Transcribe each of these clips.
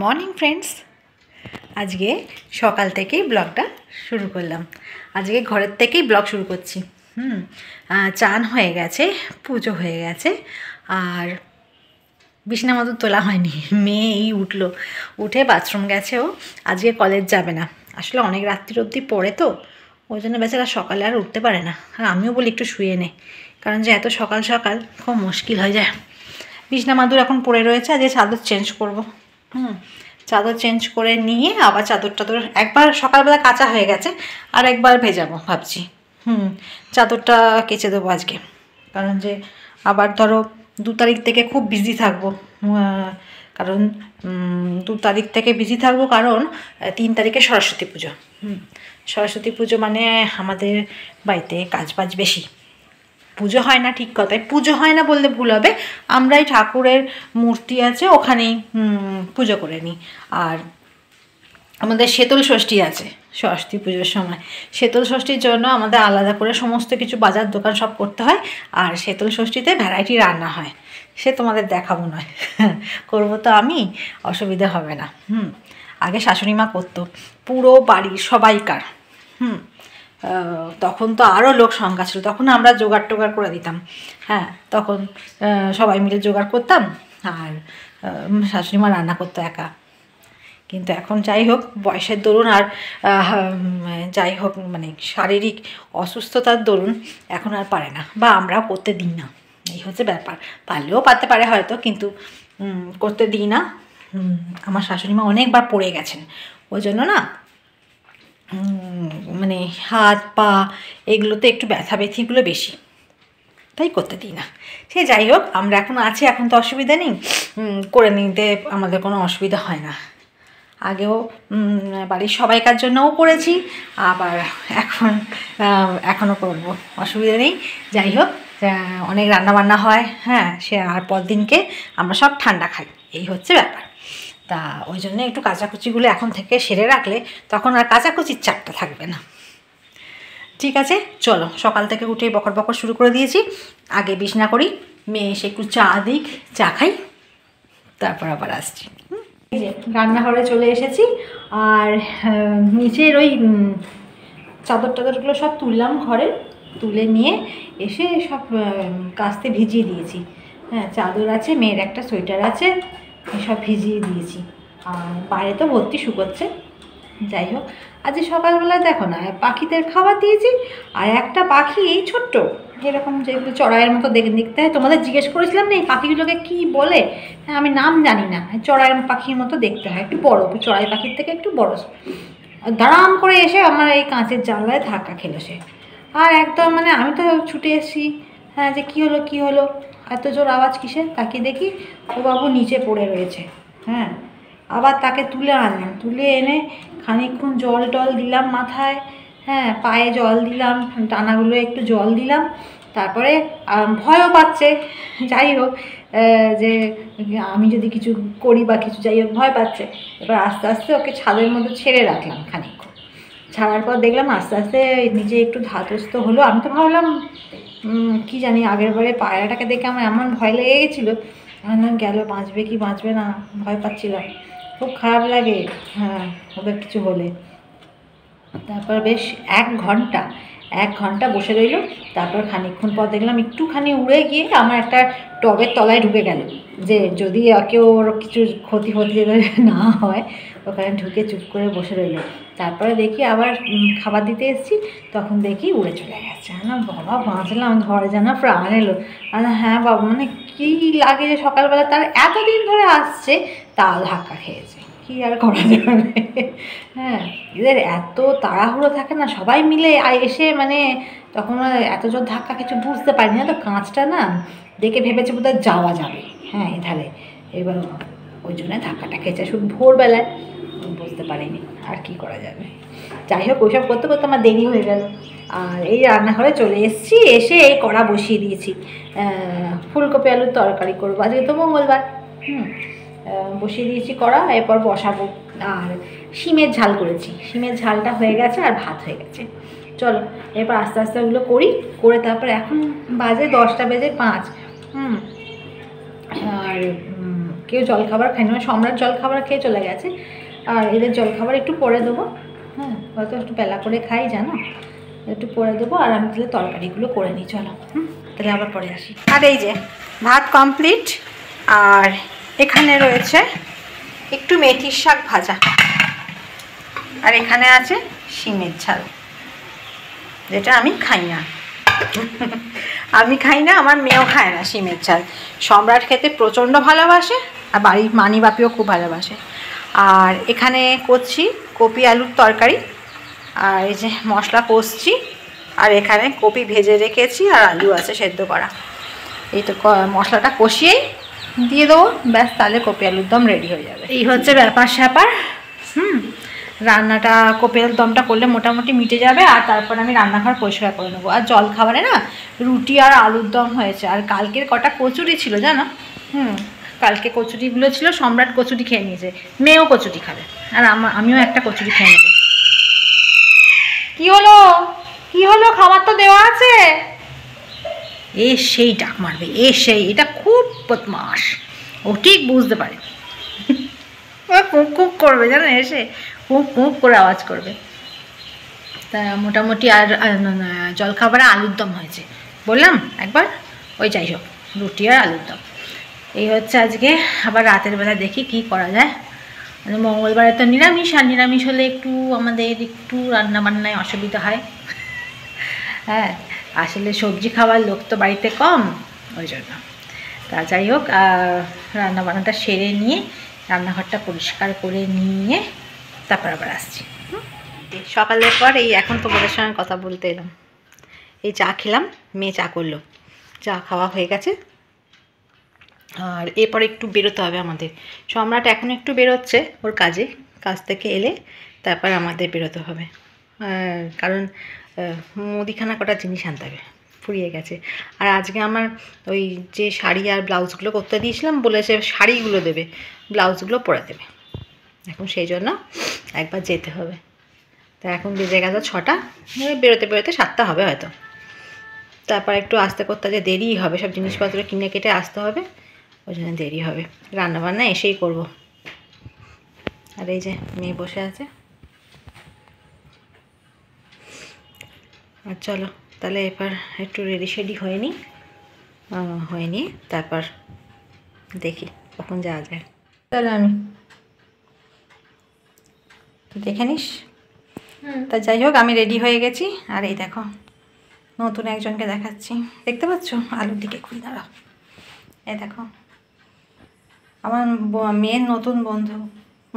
Morning friends, আজকে সকাল থেকেই ব্লগটা শুরু করলাম। আজকে ঘরের থেকেই ব্লগ শুরু করছি। চান হয়ে গেছে, পুজো হয়ে গেছে, আর বিছানা মতো তোলা হয়নি। মেয়ে এই উঠলো, উঠে বাথরুম গেছে। ও আজকে কলেজ যাবে না, আসলে অনেক রাত্রি অবধি পড়ে তো, ওই জন্য বেচারা সকালে আর উঠতে পারে না। আর আমিও বলি একটু শুয়ে নে, কারণ যে এত সকাল সকাল খুব মুশকিল হয়ে যায়। বিছনা মাদুর এখন পড়ে রয়েছে, আজকে চাদর চেঞ্জ করবো। চাদর চেঞ্জ করে নিয়ে আবার চাদর একবার সকালবেলা কাচা হয়ে গেছে, আর একবার ভেজাবো ভাবছি। চাদরটা কেচে দেবো আজকে, কারণ যে আবার ধরো 2 তারিখ থেকে খুব বিজি থাকবো। কারণ 2 তারিখ থেকে বিজি থাকবো, কারণ 3 তারিখে সরস্বতী পুজো। সরস্বতী পুজো মানে আমাদের বাড়িতে কাজবাজ বেশি। পুজো হয় না, ঠিক কথাই পুজো হয় না বললে ভুল হবে, আমরাই ঠাকুরের মূর্তি আছে ওখানেই পুজো করে নিই। আর আমাদের শীতল ষষ্ঠী আছে সরস্বতী পুজোর সময়। শীতল ষষ্ঠীর জন্য আমাদের আলাদা করে সমস্ত কিছু বাজার দোকান সব করতে হয়, আর শীতল ষষ্ঠীতে ভ্যারাইটি রান্না হয়। সে তোমাদের দেখাবো নয়, করবো তো আমি, অসুবিধা হবে না। আগে শাশুড়ি মা করতো, পুরো বাড়ির সবাইকার। তখন তো আরও লোক সংখ্যা ছিল, তখন আমরা জোগাড় টোগাড় করে দিতাম। তখন সবাই মিলে জোগাড় করতাম, আর শাশুড়ি মা রান্না করতো একা। কিন্তু এখন যাই হোক, বয়সের দরুন আর যাই হোক মানে শারীরিক অসুস্থতার দরুন এখন আর পারে না, বা আমরাও করতে দিই না। এই হচ্ছে ব্যাপার। পারলেও পারতে পারে হয়তো, কিন্তু করতে দিই না। আমার শাশুড়ি মা অনেকবার পড়ে গেছেন, ওই জন্য না মানে হাত পা এগুলোতে একটু ব্যথাবেথিগুলো বেশি, তাই করতে দিই না। সে যাই হোক, আমরা এখন আছি, এখন তো অসুবিধা নেই, করে নিতে আমাদের কোনো অসুবিধা হয় না। আগেও বাড়ির সবাইকার জন্যও করেছি, আবার এখনও করব, অসুবিধা নেই। যাই হোক, অনেক রান্নাবান্না হয়, সে আর পর দিনকে আমরা সব ঠান্ডা খাই, এই হচ্ছে ব্যাপার। তা ওই জন্য একটু কাচাকুচিগুলো এখন থেকে সেরে রাখলে তখন আর কাচাকুচির চাপটা থাকবে না। ঠিক আছে, চলো, সকাল থেকে উঠে বকর বকর শুরু করে দিয়েছি। আগে বিছনা করি, মেয়ে এসে একটু চা দিক, চা খাই, তারপর আবার আসছি। এই যে রান্নাঘরে চলে এসেছি, আর নিচের ওই চাদর টাদরগুলো সব তুললাম ঘরে, তুলে নিয়ে এসে সব কাস্তে ভিজিয়ে দিয়েছি। চাদর আছে, মেয়ের একটা সোয়েটার আছে, সব ভিজিয়ে দিয়েছি। আর বাইরে তো ভর্তি শুকোচ্ছে। যাই হোক, আজ সকালবেলা দেখো না, পাখিদের খাবার দিয়েছি, আর একটা পাখি এই ছোট্ট এরকম যেগুলো চড়াইয়ের মতো দেখতে হয়, তোমাদের জিজ্ঞেস করেছিলাম না এই পাখিগুলোকে কী বলে। আমি নাম জানি না, চড়াইয়ের পাখির মতো দেখতে হয়, একটু বড়, চড়াই পাখির থেকে একটু বড়। দাঁড়াম করে এসে আমার এই কাঁচের জানলায় ধাক্কা খেলো সে, আর একদম মানে আমি তো ছুটে এসেছি, যে কী হলো এত জোর আওয়াজ কিসে, তাকিয়ে দেখি ও বাবু নিচে পড়ে রয়েছে। আবার তাকে তুলে আনলাম, তুলে এনে খানিকক্ষণ জল টল দিলাম মাথায়, পায়ে জল দিলাম, টানাগুলো একটু জল দিলাম, তারপরে ভয়ও পাচ্ছে। যাই হোক, যে আমি যদি কিছু করি বা কিছু, যাই হোক ভয় পাচ্ছে। এবার আস্তে আস্তে ওকে ছাদের মধ্যে ছেড়ে রাখলাম খানিকক্ষণ, ছাড়ার পর দেখলাম আস্তে আস্তে নিজে একটু ধাতস্থ হলো। আমি তো ভাবলাম কি জানি, আগের বারে পায়রাটাকে দেখে আমার এমন ভয় লেগে গেছিলো, আমার গেল, বাঁচবে কি বাঁচবে না ভয় পাচ্ছিলাম, খুব খারাপ লাগে ওদের কিছু হলে। তারপর বেশ 1 ঘন্টা বসে রইল। তারপর খানিকক্ষণ পর দেখলাম একটুখানি উড়ে গিয়ে আমার একটা টবের তলায় ঢুকে গেল, যে যদি কেউ ওর কিছু ক্ষতি না হয়, ওখানে ঢুকে চুপ করে বসে রইল। তারপরে দেখি আবার খাবার দিতে এসেছি, তখন দেখি উড়ে চলে গেছে। বাবা বাঁচলাম, ঘরে যেন প্রাণ এলো। হ্যাঁ বাবা, মানে কী লাগে যে সকালবেলা তার এতদিন ধরে আসছে, তাল ধাক্কা খেয়েছে, কি আর করা যাবে। এদের এত তাড়াহুড়ো থাকে না, সবাই মিলে এসে মানে তখন এত জোর ধাক্কা কিছু বুঝতে পারিনি না, তো কাঁচটা না দেখে ভেবেছে বোধহয় যাওয়া যাবে এধারে, এবার ওই জন্য ধাক্কাটা খেয়েছে। শুধু ভোরবেলায় বুঝতে পারিনি, আর কি করা যাবে। যাই হোক, ওইসব করতে করতে আমার দেরি হয়ে গেল, আর এই রান্নাঘরে চলে এসেছি। এসে এই কড়া বসিয়ে দিয়েছি, ফুলকপি আলুর তরকারি করবো, আজকে তো মঙ্গলবার। বসিয়ে দিয়েছি কড়া, এরপর বসাবো। আর শিমের ঝাল করেছি, শিমের ঝালটা হয়ে গেছে, আর ভাত হয়ে গেছে। চলো এরপর আস্তে আস্তে ওগুলো করে তারপর এখন বাজে 10টা বেজে 5। আর কেউ জলখাবার খায় না, সম্রাট জলখাবার খেয়ে চলে গেছে, আর এদের জলখাবার একটু পরে দেবো। হ্যাঁ, হয়তো একটু বেলা করে খাই জানো, একটু পরে দেবো। আর আমি তাহলে তরকারিগুলো করে নিই, চলো তাহলে আবার পরে আসি। আর এই যে ভাত কমপ্লিট, আর এখানে রয়েছে একটু মেথির শাক ভাজা, আর এখানে আছে শিমের ঝাল, যেটা আমি খাই না। আমি খাই না, আমার মেয়েও খায় না শিমের ঝাল। সম্রাট খেতে প্রচণ্ড ভালোবাসে, আর বাড়ির মানি বাপিও খুব ভালোবাসে। আর এখানে করছি কপি আলুর তরকারি, আর এই যে মশলা কষছি, আর এখানে কপি ভেজে রেখেছি, আর আলু আছে সেদ্ধ করা। এই তো মশলাটা কষিয়েই দিয়ে দেবো, ব্যাস, তাহলে কপি আলুর দম রেডি হয়ে যাবে। এই হচ্ছে ব্যাপার স্যাপার। রান্নাটা কপি আলুর দমটা করলে মোটামুটি মিটে যাবে, আর তারপর আমি রান্নাঘর পরিষ্কার করে নেবো। আর জল খাবারে না রুটি আর আলুর দম হয়েছে, আর কালকের কটা কচুরি ছিল জানো। কালকে কচুরিগুলো ছিল, সম্রাট কচুরি খেয়ে নিয়েছে, মেয়েও কচুরি খাবে, আর আমিও একটা কচুরি খেয়ে নেবো। কি হলো, কি হলো, খাবার তো দেওয়া আছে। সেই ডাক মারবে, এটা খুব বদমাস, ও ঠিক বুঝতে পারে। কুক কুক করবে জানো, এসে কুক কুক করে আওয়াজ করবে। তা মোটামুটি আর জলখাবারে আলুর দম হয়েছে, বললাম একবার, ওই যাই হোক, রুটি আর আলুর দম। এই হচ্ছে আজকে। আবার রাতের বেলা দেখি কি করা যায়। মঙ্গলবারে তো নিরামিষ, আর নিরামিষ হলে একটু আমাদের একটু রান্নাবান্নায় অসুবিধা হয়। হ্যাঁ, আসলে সবজি খাওয়ার লোক তো বাড়িতে কম, ওই জন্য। তা যাই হোক, রান্নাবান্নাটা সেরে নিয়ে রান্নাঘরটা পরিষ্কার করে নিয়ে তারপর আবার আসছি। সকালের পর এই এখন তোমাদের সঙ্গে কথা বলতে এলাম। এই চা খেলাম, মেয়ে চা করলো, চা খাওয়া হয়ে গেছে। আর এরপর একটু বেরোতে হবে আমাদের। সম্রাট এখন একটু বেরোচ্ছে ওর কাজে, কাজ থেকে এলে তারপর আমাদের বেরোতে হবে। কারণ মুদিখানা কটা জিনিস আনতে হবে, ফুরিয়ে গেছে। আর আজকে আমার ওই যে শাড়ি আর ব্লাউজগুলো করতে দিয়েছিলাম, বলেছে শাড়িগুলো দেবে, ব্লাউজগুলো পরে দেবে। এখন সেই জন্য একবার যেতে হবে। তা এখন বেজে গেল 6টা, বেরোতে বেরোতে 7টা হবে হয়তো। তারপর একটু আসতে করতে যে দেরিই হবে, সব জিনিসপত্র কিনে কেটে আসতে হবে, ওই জন্য দেরি হবে। রান্নাবান্না এসেই করব। আর এই যে মেয়ে বসে আছে। আর চলো তাহলে এবার একটু রেডি শেডি হয়ে নিই, তারপর দেখি কখন যাওয়া যায়। তাহলে আমি দেখে নিস। তা যাই হোক, আমি রেডি হয়ে গেছি। আর এই দেখো নতুন একজনকে দেখাচ্ছি, দেখতে পাচ্ছ? আলুর দিকে খুলে দাঁড়াও। এই দেখো আমার মেয়ের নতুন বন্ধু,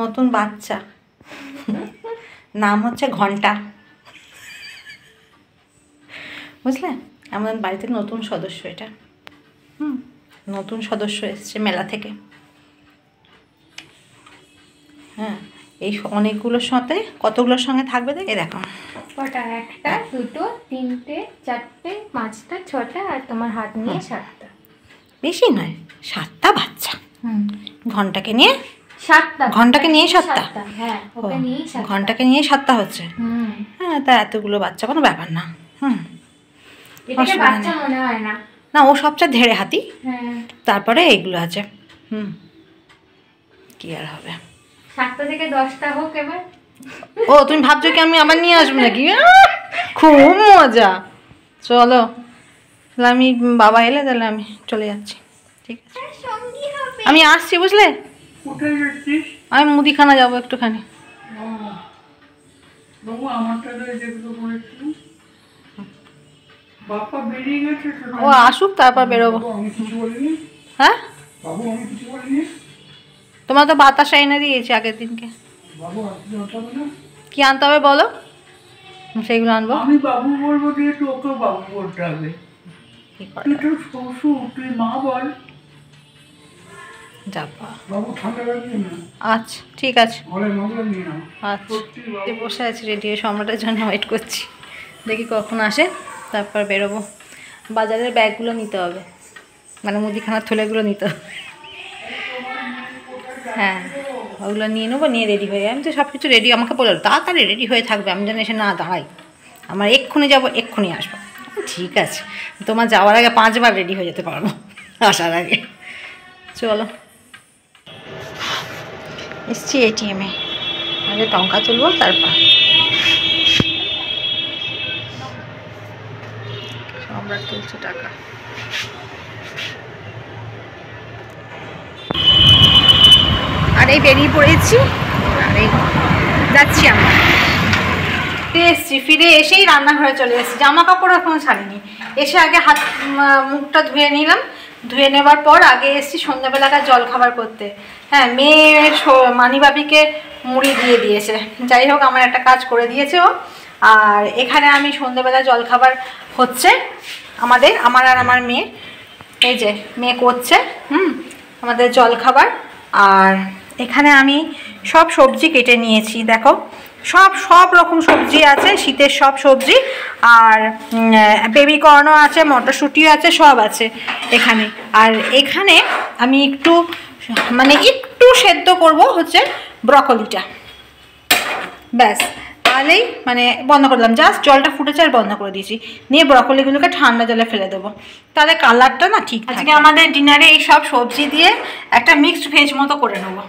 নতুন বাচ্চা, নাম হচ্ছে ঘন্টা, বুঝলে? আমাদের বাড়িতে নতুন সদস্য এটা। নতুন সদস্য এসছে মেলা থেকে। হ্যাঁ, এই অনেকগুলোর সাথে কতগুলোর সঙ্গে থাকবে দেখে দেখো। কটা? 1টা, 2টো, 3টে, 4টে, 5টা, 6টা, আর তোমার হাত নিয়ে 7টা। বেশি নয়, 7টা বাচ্চা। ঘন্টাকে নিয়ে 7টা, ঘন্টাকে নিয়ে 7টা। হ্যাঁ, ওকে নিয়ে 7টা। ঘন্টাকে নিয়ে 7টা হচ্ছে। হ্যাঁ, তা এতগুলো বাচ্চা কোনো ব্যাপার না। এটাকে বাচ্চা মনে হয় না। না, ও সবচেয়ে ধেড়ে হাতি। হ্যাঁ, তারপরে এইগুলো আছে। কি আর হবে। 7টা থেকে 10টা হোক এবার। ও, তুমি ভাবছো কি আমি আবার নিয়ে আসবো নাকি? খুব মজা। চলো তাহলে আমি, বাবা এলে তাহলে আমি চলে যাচ্ছি। ঠিক আছে, আমি আসছি, বুঝলে? আমি মুদিখানা যাবো একটুখানি। ও আসুক, তারপর বেরোবো। হ্যাঁ, তোমার তো বাতাসা এনে দিয়েছি আগের দিনকে। কি আনতে হবে বলো, সেইগুলো আনবো। আমি বাবু বলবো, দিয়ে তোকে বাবু বলতে হবে। তুই তো শ্বশুর, তুই মা বল। যাবা বাবু ঠান্ডা লাগবে না? আচ্ছা, ঠিক আছে। আচ্ছা, বসে আছি রেডি হয়ে, সম্রাটের জন্য ওয়েট করছি। দেখি কখন আসে, তারপর বেরোবো। বাজারের ব্যাগগুলো নিতে হবে, মানে মুদিখানার থলেগুলো নিতে হবে। হ্যাঁ, ওগুলো নিয়ে নেবো, নিয়ে রেডি হয়ে। আমি তো সব কিছু রেডি, আমাকে বললো তাড়াতাড়ি রেডি হয়ে থাকবে, আমি যেন এসে না দাঁড়াই। আমার এক্ষুনি যাবো, এক্ষুনি আসবো। ঠিক আছে, তোমার যাওয়ার আগে 5বার রেডি হয়ে যেতে পারবো আসার আগে। চলো। এসছি এটিএমে, আগে টঙ্কা তুলবো তারপর। সম্রাট তুলছে টাকা। আর এই বেরিয়ে পড়েছি, আর এই যাচ্ছি আমরা। এসছি, ফিরে এসেই রান্নাঘরে চলে এসেছি, জামা কাপড় এখনো ছাড়িনি। এসে আগে হাত মুখটা ধুয়ে নিলাম, ধুয়ে নেবার পর আগে এসেছি সন্ধ্যাবেলাকার জল খাবার করতে। হ্যাঁ, মেয়ে মানিবাবিকে মুড়ি দিয়ে দিয়েছে, যাই হোক আমার একটা কাজ করে দিয়েছে ও। আর এখানে আমি সন্ধ্যাবেলা জল খাবার হচ্ছে আমার আর আমার মেয়ে, এই যে মেয়ে করছে আমাদের জল খাবার। আর এখানে আমি সব সবজি কেটে নিয়েছি, দেখো সব রকম সবজি আছে, শীতের সব সবজি। আর বেবি কর্নও আছে, মটরশুঁটিও আছে, সব আছে এখানে। আর এখানে আমি একটু সেদ্ধ করব হচ্ছে ব্রকলিটা, ব্যাস। তাহলেই বন্ধ করলাম, জাস্ট জলটা ফুটেছে আর বন্ধ করে দিয়েছি। নিয়ে ব্রকলিগুলোকে ঠান্ডা জলে ফেলে দেবো, তাহলে কালারটা না ঠিক। আজকে আমাদের ডিনারে এই সব সবজি দিয়ে একটা মিক্সড ভেজ মতো করে নেবো,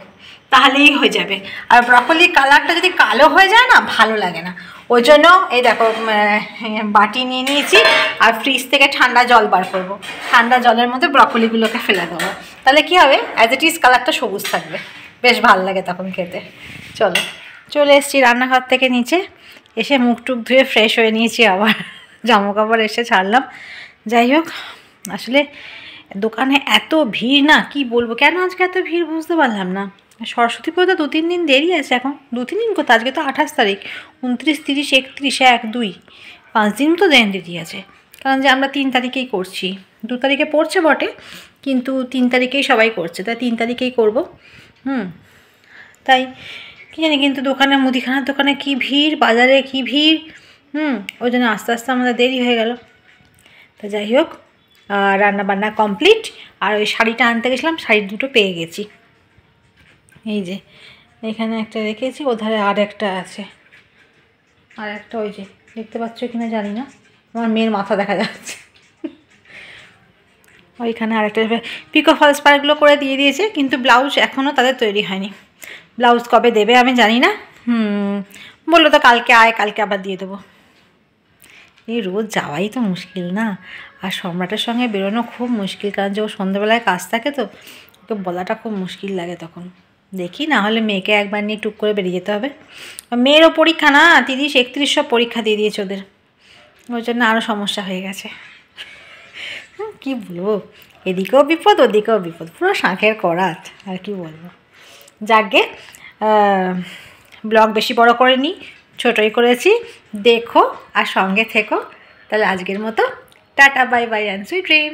তাহলেই হয়ে যাবে। আর ব্রকলির কালারটা যদি কালো হয়ে যায় না, ভালো লাগে না। ওই জন্য এই দেখো বাটি নিয়ে নিয়েছি, আর ফ্রিজ থেকে ঠান্ডা জল বার করব। ঠান্ডা জলের মধ্যে ব্রকলিগুলোকে ফেলে দেবো, তাহলে কি হবে, অ্যাজ ইট ইজ কালারটা সবুজ থাকবে, বেশ ভালো লাগে তখন খেতে। চলে এসেছি রান্নাঘর থেকে নিচে, এসে মুখ টুক ধুয়ে ফ্রেশ হয়ে নিয়েছি, আবার জামা কাপড় এসে ছাড়লাম। যাই হোক, আসলে দোকানে এত ভিড় না, কি বলবো, কেন আজকে এত ভিড় বুঝতে পারলাম না। সরস্বতী পুজো তো 2-3 দিন দেরি আছে, এখন 2-3 দিন কোথাও, আজকে তো 28 তারিখ, 29, 30, 31, 1, 2, 5 দিন তো দেরি আছে। কারণ যে আমরা 3 তারিখেই করছি, 2 তারিখে পড়ছে বটে, কিন্তু 3 তারিখেই সবাই করছে, তাই 3 তারিখেই করবো। তাই কী জানি, কিন্তু দোকানে, মুদিখানার দোকানে কি ভিড়, বাজারে কি ভিড়, ওই জন্য আস্তে আস্তে আমাদের দেরি হয়ে গেল। তা যাই হোক, রান্না বান্না কমপ্লিট। আর ওই শাড়িটা আনতে গেছিলাম, শাড়ি দুটো পেয়ে গেছি। এই যে এখানে একটা রেখেছি, ওধারে আর একটা আছে, আর একটা ওই যে দেখতে পাচ্ছ কিনা জানি না, আমার মেয়ের মাথা দেখা যাচ্ছে। ওইখানে আরেকটা পিকো ফলস পাড়গুলো করে দিয়ে দিয়েছে, কিন্তু ব্লাউজ এখনও তাদের তৈরি হয়নি। ব্লাউজ কবে দেবে আমি জানি না, বললো তো কালকে আয়, কালকে আবার দিয়ে দেবো। এই রোজ যাওয়াই তো মুশকিল না, আর সম্রাটের সঙ্গে বেরোনো খুব মুশকিল, কারণ যে ও সন্ধ্যাবেলায় কাজ থাকে তো, ওকে বলাটা খুব মুশকিল লাগে তখন। দেখি না হলে মেয়েকে একবার নিয়ে টুক করে বেরিয়ে যেতে হবে। মেয়েরও পরীক্ষা না, 30, 31 সব পরীক্ষা দিয়ে দিয়েছে ওদের, ওই জন্য আরও সমস্যা হয়ে গেছে। কি বলবো, এদিকেও বিপদ ওদিকেও বিপদ, পুরো শাঁখের করাত, আর কি বলবো। যাকে ব্লগ বেশি বড় করে নিই, ছোটোই করেছি, দেখো আর সঙ্গে থেকো। তাহলে আজকের মতো tata, bye bye and sweet dream.